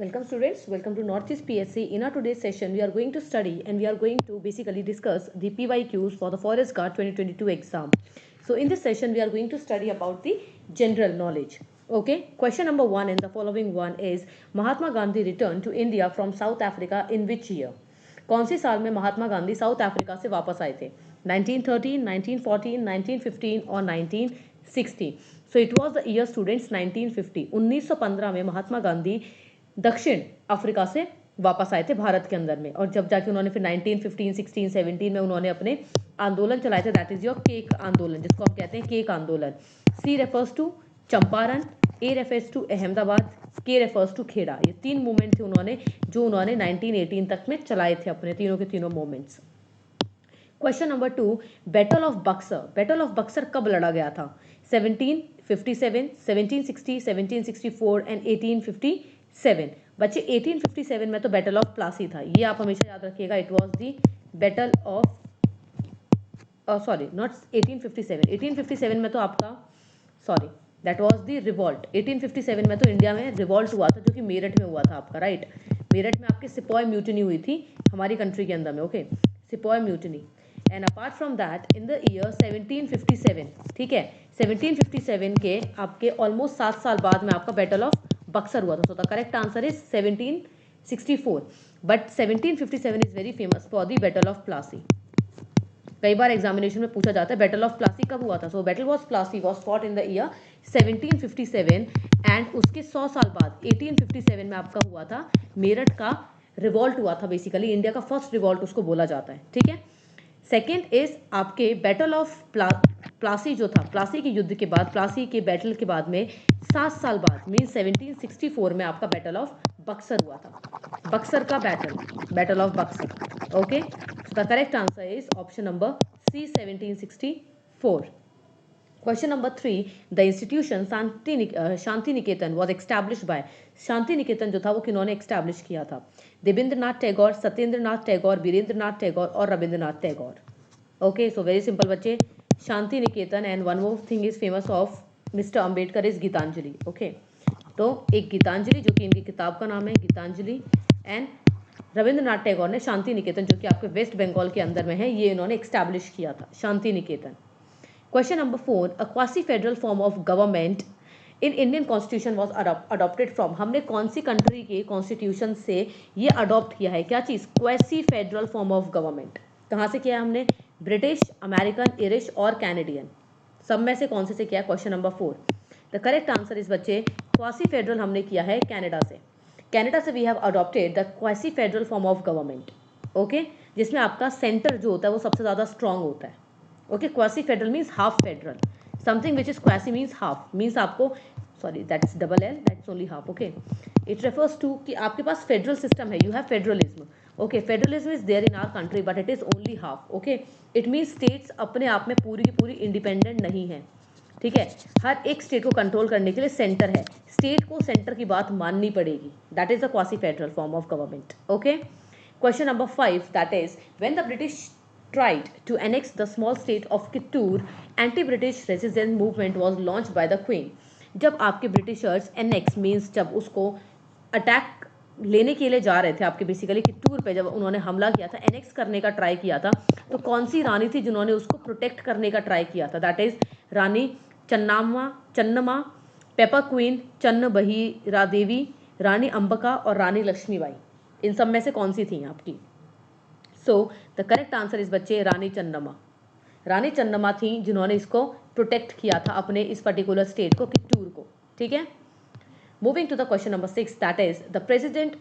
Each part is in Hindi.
Welcome students, welcome to Northeast PSC. In our today's session, we are going to study and we are going to basically discuss the PYQs for the Forest Guard 2022 exam. So in this session, we are going to study about the general knowledge. Okay, question number 1 and the following one is Mahatma Gandhi returned to India from South Africa in which year? कौन सी साल में महात्मा गांधी साउथ अफ्रीका से वापस आए थे? 1913, 1914, 1915 और 1916. So it was the year students 1950. 1915 में महात्मा गांधी दक्षिण अफ्रीका से वापस आए थे भारत के अंदर में, और जब जाके उन्होंने फिर 1915, 16, 17 में उन्होंने अपने आंदोलन चलाए थे, दैट इज योर केक आंदोलन, जिसको हम कहते हैं केक आंदोलन. C refers to Champaran, A refers to Ahmedabad, K refers to Kheda. ये 3 मूवमेंट थे उन्होंने जो उन्होंने 1918 तक में चलाए थे, अपने तीनों के तीनों movements. Question number 2, battle of Buxar. Battle of Buxar कब लड़ा गया था? 1757, 1760, 1764 एंड 1857. बच्चे 1857 में तो बैटल ऑफ प्लासी था, ये आप हमेशा याद रखिएगा. It was the battle of sorry not 1857. 1857 में तो आपका sorry that was the revolt. 1857 में तो इंडिया में रिवॉल्ट हुआ था जो कि मेरठ में हुआ था आपका, राइट. मेरठ में आपकी सिपॉय म्यूटिनी हुई थी हमारी कंट्री के अंदर में. Okay, sepoy mutiny. And apart from that in the year 1757, ठीक है, 1757 के आपके ऑलमोस्ट 7 साल बाद में आपका बैटल ऑफ बक्सर हुआ था. So the correct answer is 1764. But 1757 is very famous for the battle of Plassey. कई बार एग्जामिनेशन में पूछा जाता है बैटल ऑफ प्लासी कब हुआ था. सो battle of Plassey was fought in the year 1757 and उसके 100 साल बाद 1857 में आपका हुआ था मेरठ का रिवॉल्ट हुआ था. बेसिकली इंडिया का फर्स्ट रिवॉल्ट उसको बोला जाता है, ठीक है. सेकेंड इज आपके बैटल ऑफ प्लासी जो था, प्लासी के युद्ध के बाद, प्लासी के बैटल के बाद में 7 साल बाद मीन 1764 में आपका बैटल ऑफ बक्सर हुआ था. बक्सर का battle of Buxar. Okay, the correct answer is option number C, 1764. Question number 3, the institution Shanti Niketan was established by. Shanti Niketan जो था वो किन्होंने एस्टैब्लिश किया था? देवेंद्रनाथ टैगोर, सत्येंद्रनाथ टैगोर, वीरेंद्रनाथ टैगोर और Rabindranath Tagore. Okay, so very simple बच्चे, Shanti Niketan. And one more thing is famous of mister Ambedkar is Gitanjali. Okay, तो एक गीतांजलि जो कि इनकी किताब का नाम है गीतांजलि, एंड रविंद्रनाथ टैगोर ने शांति निकेतन जो कि आपके वेस्ट बंगाल के अंदर में है, ये इन्होंने एस्टैब्लिश किया था Shanti Niketan. Question number 4, a quasi federal form of government in Indian constitution was adopted from. हमने कौन सी कंट्री के कॉन्स्टिट्यूशन से ये अडॉप्ट किया है? क्या चीज़? Quasi federal form of government. कहाँ से किया है हमने? ब्रिटिश, अमेरिकन, इरिश और कैनेडियन. सब में से कौन से किया है? Question number 4. The correct answer is बच्चे क्वासी फेडरल हमने किया है कनाडा से. कनाडा से we have adopted the quasi federal form of government. Okay, जिसमें आपका सेंटर जो होता है वो सबसे ज़्यादा स्ट्रांग होता है. Okay, quasi federal means half federal. Something which is quasi means half, means आपको sorry that's double L, that's only half. Okay, it refers to कि आपके पास फेडरल सिस्टम है, you have federalism. Okay, federalism is there in our country but it is only half. Okay, it means states अपने आप में पूरी की पूरी इंडिपेंडेंट नहीं है, ठीक है. हर एक स्टेट को कंट्रोल करने के लिए सेंटर है, स्टेट को सेंटर की बात माननी पड़ेगी. That is the quasi federal form of government. Okay, question number 5, that is when the British tried to annex the small state of Kittur, anti-British resistance movement was launched by the Queen. जब आपके ब्रिटिशर्स एनेक्स मीन्स जब उसको अटैक लेने के लिए जा रहे थे आपके बेसिकली कित्तूर पे, जब उन्होंने हमला किया था, एनेक्स करने का ट्राई किया था, तो कौन सी रानी थी जिन्होंने उसको प्रोटेक्ट करने का ट्राई किया था? That is Rani Channamma, pepper queen, Chenna Bhaira देवी, रानी अंबिका और रानी लक्ष्मीबाई. इन सब में से कौन सी थी आपकी? So the correct answer is बच्चे रानी चन्नमा. रानी चन्नमा थी जिन्होंने इसको प्रोटेक्ट किया था अपने इस पर्टिकुलर स्टेट को, कित्तूर को, ठीक है. Moving to the question number 6, that is the president.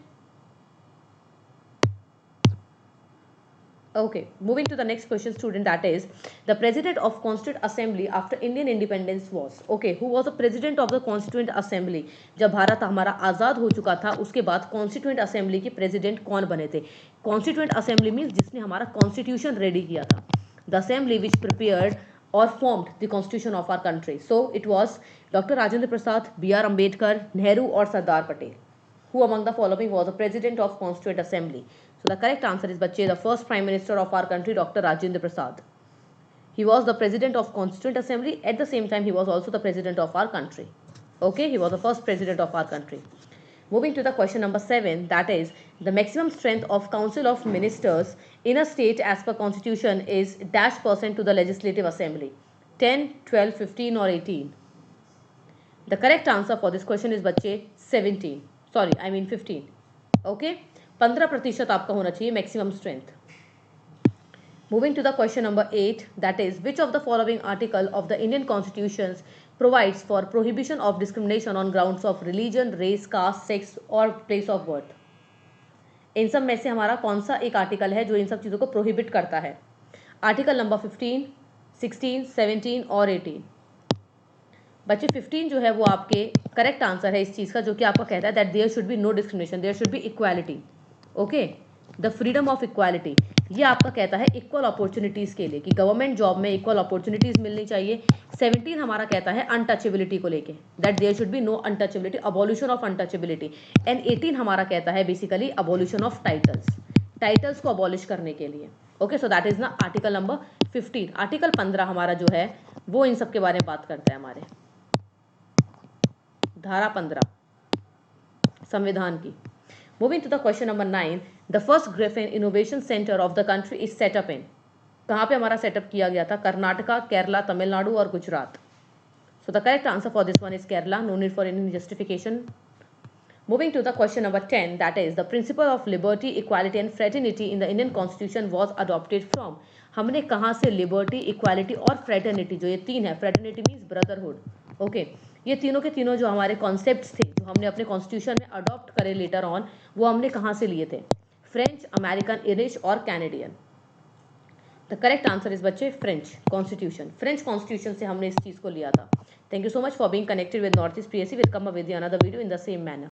Okay, moving to the next question student, that is the president of Constituent Assembly after Indian independence was. Okay, who was the president of the Constituent Assembly? जब भारत हमारा आज़ाद हो चुका था उसके बाद कॉन्स्टिट्यूएंट असेंबली के प्रेसिडेंट कौन बने थे? कॉन्स्टिट्यूएंट असेंबली मीन्स जिसने हमारा कॉन्स्टिट्यूशन रेडी किया था, द असेंबली विच प्रिपेयर्ड और formed the constitution of our country. So it was doctor Rajendra Prasad, BR Ambedkar, Nehru और Sardar Patel. Who among the following was the president of Constituent Assembly? So the correct answer is बच्चे the first prime minister of our country, Dr. Rajendra Prasad. He was the president of Constituent Assembly. At the same time, he was also the president of our country. Okay, he was the first president of our country. Moving to the question number 7, that is the maximum strength of Council of Ministers in a state as per Constitution is dash % to the Legislative Assembly, 10, 12, 15 or 18. The correct answer for this question is बच्चे 17. Sorry, I mean 15. Okay, 15% आपका होना चाहिए maximum strength. Moving to the question number 8, that is which of the following article of the Indian Constitution provides for prohibition of discrimination on grounds of religion, race, caste, sex or place of birth. इन सब में से हमारा कौन सा एक आर्टिकल है जो इन सब चीज़ों को प्रोहिबिट करता है? आर्टिकल नंबर 15, 16, 17 और 18. बच्चे 15 जो है वो आपके करेक्ट आंसर है इस चीज़ का, जो कि आपका कहता है that there should be no discrimination, there should be equality. Okay, the freedom of equality, ये आपका कहता है इक्वल अपॉर्चुनिटीज़ के लिए कि गवर्नमेंट जॉब में इक्वल अपॉर्चुनिटीज़ मिलनी चाहिए. 17 हमारा कहता है अनटचेबिलिटी को लेके, that there should be no untouchability, abolition of untouchability. And 18 हमारा कहता है बेसिकली अबॉल्यूशन ऑफ टाइटल्स को अबॉलिश करने के लिए. ओके, सो दैट इज ना आर्टिकल नंबर 15. आर्टिकल 15 हमारा जो है वो इन सब के बारे में बात करता है, हमारे धारा 15 संविधान की. Moving to the question number 9, the first Griffin Innovation Center of the country is set up in. कहाँ पे हमारा सेटअप किया गया था? कर्नाटका, केरला, तमिलनाडु और Gujarat. So the correct answer for this one is Kerala. No need for any justification. Moving to the question number 10, that is the principle of liberty, equality and fraternity in the Indian Constitution was adopted from. हमने कहाँ से लिबर्टी, इक्वालिटी और फ्रेटर्निटी, जो ये तीन है, फ्रेटर्निटी मीन्स ब्रदरहुड. ओके, ये तीनों के तीनों जो हमारे कॉन्सेप्ट्स थे जो हमने अपने कॉन्स्टिट्यूशन में अडॉप्ट करे लेटर ऑन, वो हमने कहाँ से लिए थे? फ्रेंच, अमेरिकन, इरिश और Canadian. The correct answer is बच्चे फ्रेंच कॉन्स्टिट्यूशन. फ्रेंच कॉन्स्टिट्यूशन से हमने इस चीज़ को लिया था. Thank you so much for being connected with north east PSC. Will come up with another video in the same manner.